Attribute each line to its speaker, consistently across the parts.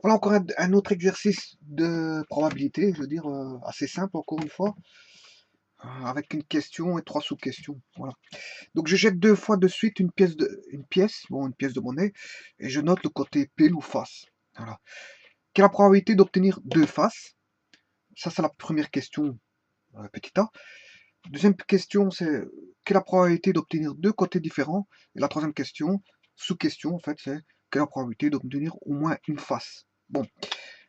Speaker 1: Voilà encore un autre exercice de probabilité, je veux dire, assez simple encore une fois, avec une question et 3 sous-questions. Voilà. Donc je jette 2 fois de suite une pièce de monnaie, et je note le côté pile ou face. Voilà. Quelle est la probabilité d'obtenir 2 faces? Ça, c'est la première question, petit a. Deuxième question, c'est quelle est la probabilité d'obtenir 2 côtés différents? Et la troisième question, sous-question en fait, c'est quelle est la probabilité d'obtenir au moins une face? Bon,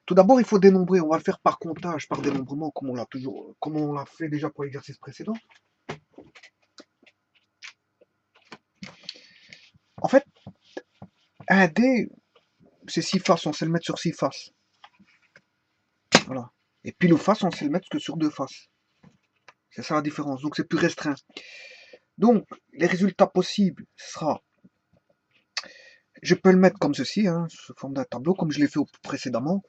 Speaker 1: tout d'abord, il faut dénombrer. On va le faire par comptage, par dénombrement, comme on l'a fait déjà pour l'exercice précédent. En fait, un dé, c'est 6 faces, on sait le mettre sur 6 faces. Voilà. Et pile ou face, on sait le mettre que sur 2 faces. C'est ça la différence. Donc c'est plus restreint. Donc, les résultats possibles, ce sera. Je peux le mettre comme ceci, hein, sous forme d'un tableau, comme je l'ai fait précédemment.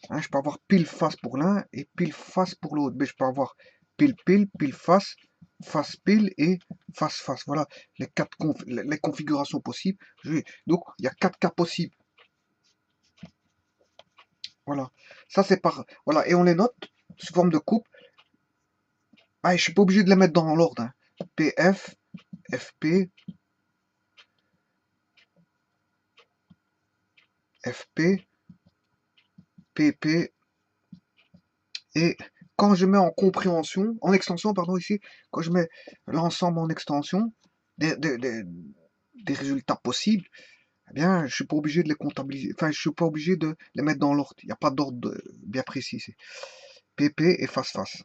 Speaker 1: Hein, je peux avoir pile face pour l'un et pile face pour l'autre. Mais je peux avoir pile pile, pile face, face pile et face face. Voilà les configurations possibles. Donc il y a 4 cas possibles. Voilà. Ça c'est par. Voilà. Et on les note sous forme de coupe. Ah, je suis pas obligé de les mettre dans l'ordre. Hein. PF, FP, FP, PP. Et quand je mets en compréhension, en extension, pardon, ici, quand je mets l'ensemble en extension des résultats possibles, eh bien, je suis pas obligé de les comptabiliser. Enfin, je suis pas obligé de les mettre dans l'ordre. Il n'y a pas d'ordre bien précis ici. PP et face-face.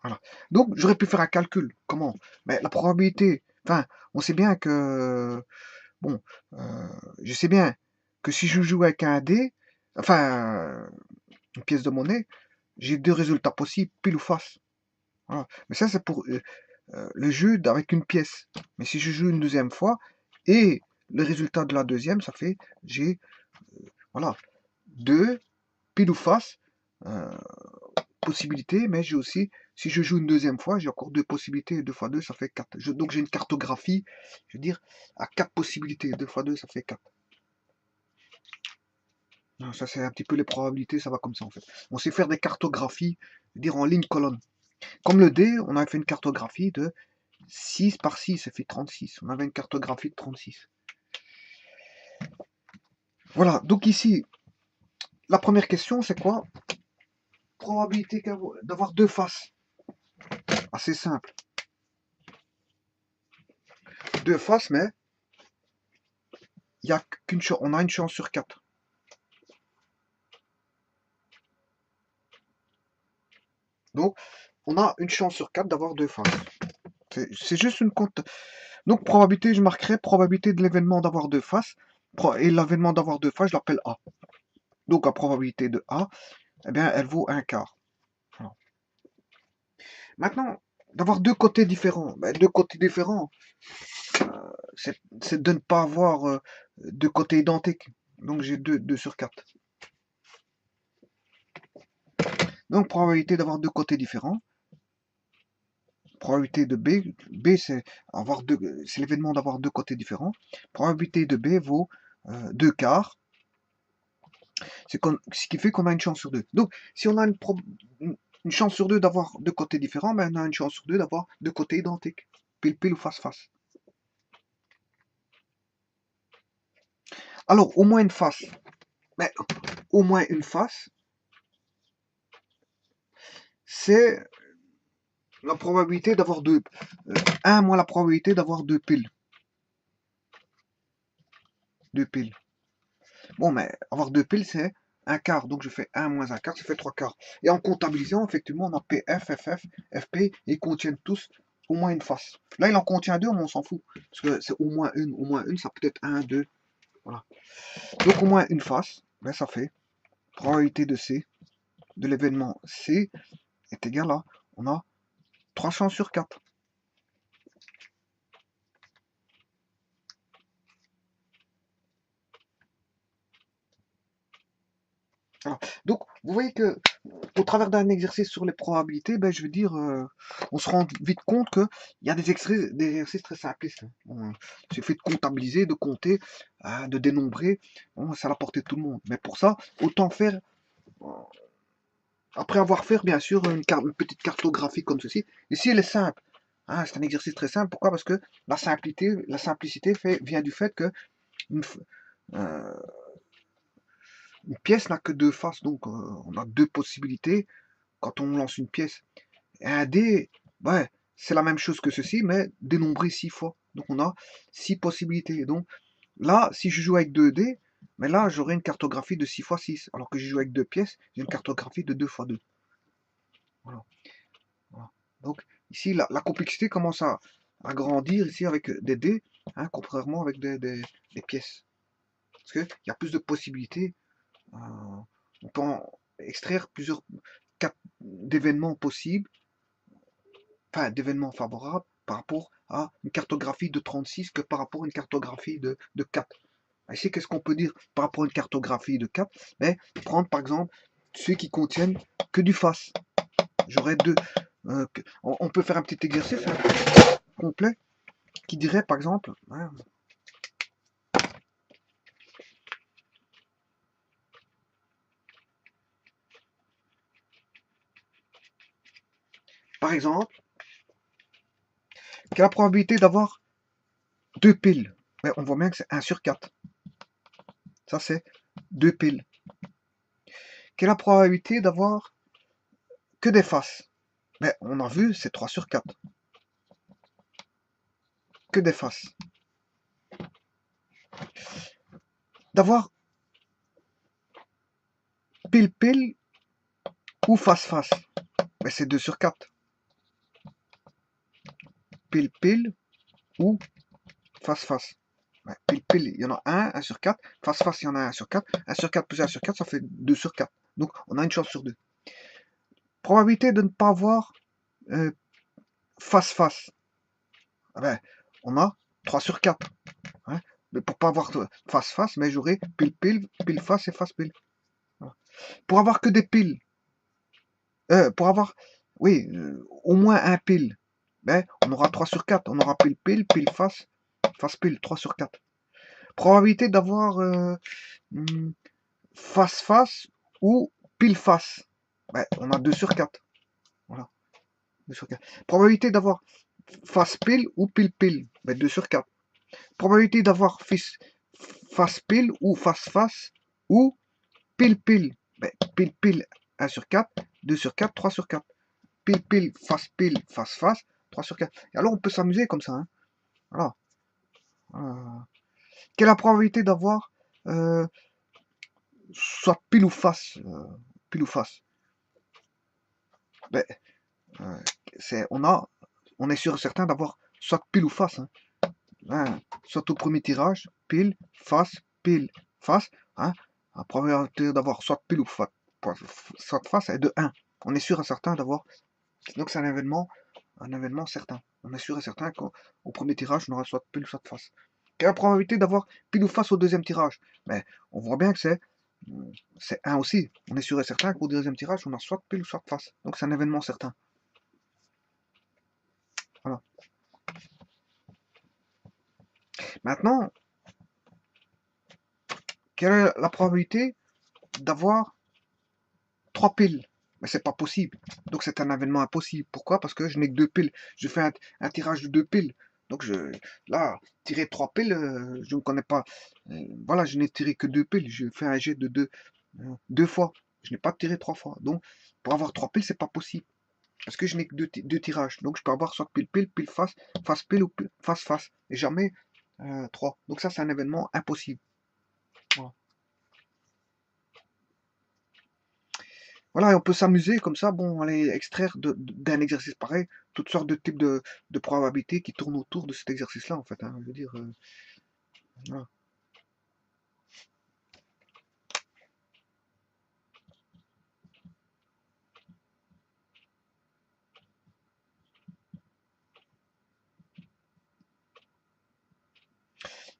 Speaker 1: Voilà. Donc, j'aurais pu faire un calcul. Comment? Mais la probabilité. Enfin, on sait bien que. Bon, je sais bien que si je joue avec un dé, enfin, une pièce de monnaie, j'ai 2 résultats possibles, pile ou face. Voilà. Mais ça, c'est pour le jeu avec une pièce. Mais si je joue une deuxième fois, et le résultat de la deuxième, ça fait, j'ai, voilà, 2, pile ou face, euh, possibilités, mais j'ai aussi, si je joue une deuxième fois, j'ai encore 2 possibilités, 2 fois 2, ça fait 4. Donc j'ai une cartographie, je veux dire, à 4 possibilités, 2 fois 2, ça fait 4. Non, ça c'est un petit peu les probabilités, ça va comme ça en fait. On sait faire des cartographies, je veux dire en ligne-colonne. Comme le dé, on avait fait une cartographie de 6 par 6, ça fait 36. On avait une cartographie de 36. Voilà, donc ici, la première question, c'est quoi? Probabilité d'avoir 2 faces. Assez simple. 2 faces, mais il y a qu'une chance, on a une chance sur 4. Donc, on a une chance sur 4 d'avoir 2 faces. C'est juste une compte. Donc, probabilité, je marquerai probabilité de l'événement d'avoir 2 faces. Et l'événement d'avoir 2 faces, je l'appelle A. Donc, la probabilité de A, eh bien, elle vaut un quart. Voilà. Maintenant, d'avoir 2 côtés différents. Ben, 2 côtés différents, c'est de ne pas avoir 2 côtés identiques. Donc, j'ai 2 sur 4. Donc, probabilité d'avoir 2 côtés différents. Probabilité de B, B c'est l'événement d'avoir 2 côtés différents. Probabilité de B vaut 2 quarts. Ce qui fait qu'on a une chance sur 2. Donc, si on a une chance sur 2 d'avoir 2 côtés différents, ben on a une chance sur 2 d'avoir 2 côtés identiques. Pile pile ou face face. Alors, au moins une face. Mais au moins une face, c'est la probabilité d'avoir 1 moins la probabilité d'avoir 2 piles. 2 piles. Bon, mais avoir 2 piles, c'est un quart. Donc je fais 1 moins un quart, ça fait 3 quarts. Et en comptabilisant, effectivement, on a PF, FF, FP, et ils contiennent tous au moins une face. Là, il en contient 2, mais on s'en fout. Parce que c'est au moins une. Au moins une, ça peut être 1, 2. Voilà. Donc au moins une face, ben, ça fait probabilité de C, de l'événement C, est égal à, on a 3 chances sur 4. Voilà. Donc, vous voyez que au travers d'un exercice sur les probabilités, ben, je veux dire, on se rend vite compte qu'il y a des exercices très simplistes, hein. Bon, il suffit de comptabiliser, de compter, de dénombrer. Bon, c'est à la portée de tout le monde. Mais pour ça, autant faire, euh, après avoir fait, bien sûr, une petite cartographie comme ceci. Ici, elle est simple. Hein, c'est un exercice très simple. Pourquoi? Parce que la simplicité vient du fait que une, euh, une pièce n'a que deux faces, donc on a deux possibilités quand on lance une pièce. Et un dé, ouais, c'est la même chose que ceci, mais dénombré 6 fois. Donc on a 6 possibilités. Donc là, si je joue avec 2 dés, mais là j'aurai une cartographie de 6 x 6. Alors que je joue avec 2 pièces, j'ai une cartographie de 2 x 2. Voilà. Voilà. Donc ici, la complexité commence à grandir ici avec des dés, hein, contrairement avec des pièces. Parce qu'il y a plus de possibilités. On peut extraire plusieurs d'événements possibles, enfin d'événements favorables par rapport à une cartographie de 36 que par rapport à une cartographie de 4. Ici, qu'est-ce qu'on peut dire par rapport à une cartographie de 4? Mais prendre par exemple ceux qui contiennent que du face. J'aurais deux. On peut faire un petit exercice, hein, complet qui dirait par exemple, hein, par exemple, quelle est la probabilité d'avoir 2 piles? Mais on voit bien que c'est 1/4. Ça, c'est 2 piles. Quelle est la probabilité d'avoir que des faces? Mais on a vu, c'est 3/4. Que des faces. D'avoir pile-pile ou face-face? Mais c'est 2/4. Pile-pile ou face-face. Ouais, pile-pile, il y en a 1/4. Face-face, il y en a 1/4. 1/4 plus 1/4, ça fait 2/4. Donc, on a une chance sur 2. Probabilité de ne pas avoir face-face. Ah ben, on a 3/4. Hein. Mais pour pas avoir face-face, mais j'aurai pile-pile, pile-face et face-pile. Voilà. Pour avoir que des piles, pour avoir, oui, au moins un pile, ben, on aura 3/4. On aura pile-pile, pile-face, face-pile, 3/4. Probabilité d'avoir face-face ou pile-face, ben, on a 2/4. Voilà, 2/4. Probabilité d'avoir face-pile ou pile-pile, ben, 2/4. Probabilité d'avoir face-pile ou face-face ou pile-pile, ben, pile-pile 1/4, 2/4, 3/4. Pile-pile, face-pile, face-face, 3/4. Et alors on peut s'amuser comme ça. Hein. Voilà. Quelle est la probabilité d'avoir soit pile ou face, pile ou face? Ben, on est sûr et certain d'avoir soit pile ou face. Hein. Hein. Soit au premier tirage, pile, face. Hein. La probabilité d'avoir soit pile ou soit face est de 1. On est sûr et certain d'avoir. Donc c'est un événement certain. On est sûr et certain qu'au premier tirage, on aura soit pile, soit face. Quelle est la probabilité d'avoir pile ou face au deuxième tirage? Mais on voit bien que c'est 1 aussi. On est sûr et certain qu'au deuxième tirage, on a soit pile ou soit face. Donc c'est un événement certain. Voilà. Maintenant, quelle est la probabilité d'avoir 3 piles? Mais c'est pas possible. Donc c'est un événement impossible. Pourquoi? Parce que je n'ai que 2 piles. Je fais un tirage de 2 piles. Donc là, tirer 3 piles, je ne connais pas. Voilà, je n'ai tiré que 2 piles. Je fais un jet de 2 fois. Je n'ai pas tiré 3 fois. Donc pour avoir 3 piles, c'est pas possible. Parce que je n'ai que 2 tirages. Donc je peux avoir soit pile-pile, pile-face, face-pile ou face-face. Et jamais 3. Donc ça, c'est un événement impossible. Voilà. Voilà, et on peut s'amuser comme ça, bon, aller extraire d'un exercice pareil toutes sortes de types de probabilités qui tournent autour de cet exercice-là, en fait. Hein, je veux dire, voilà.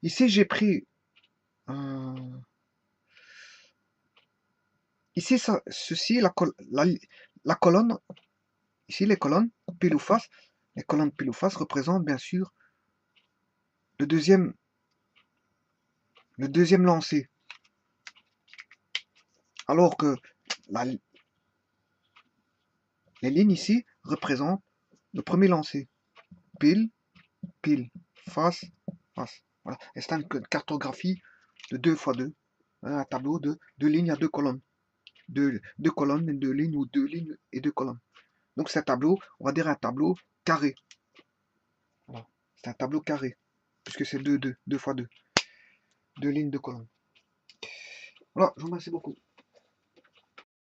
Speaker 1: Ici, j'ai pris Ici, ça, ceci, la colonne, ici, les colonnes, pile ou face, les colonnes pile ou face représentent bien sûr le deuxième, le deuxième lancé. Alors que la, les lignes ici représentent le premier lancé. Pile, pile, face, face. Voilà. Et c'est une cartographie de 2 x 2. Un tableau de 2 lignes à 2 colonnes. Deux colonnes et 2 lignes, ou 2 lignes et 2 colonnes. Donc c'est un tableau, on va dire un tableau carré. Voilà. C'est un tableau carré. Puisque c'est 2 x 2. 2 lignes, 2 colonnes. Voilà, je vous remercie beaucoup.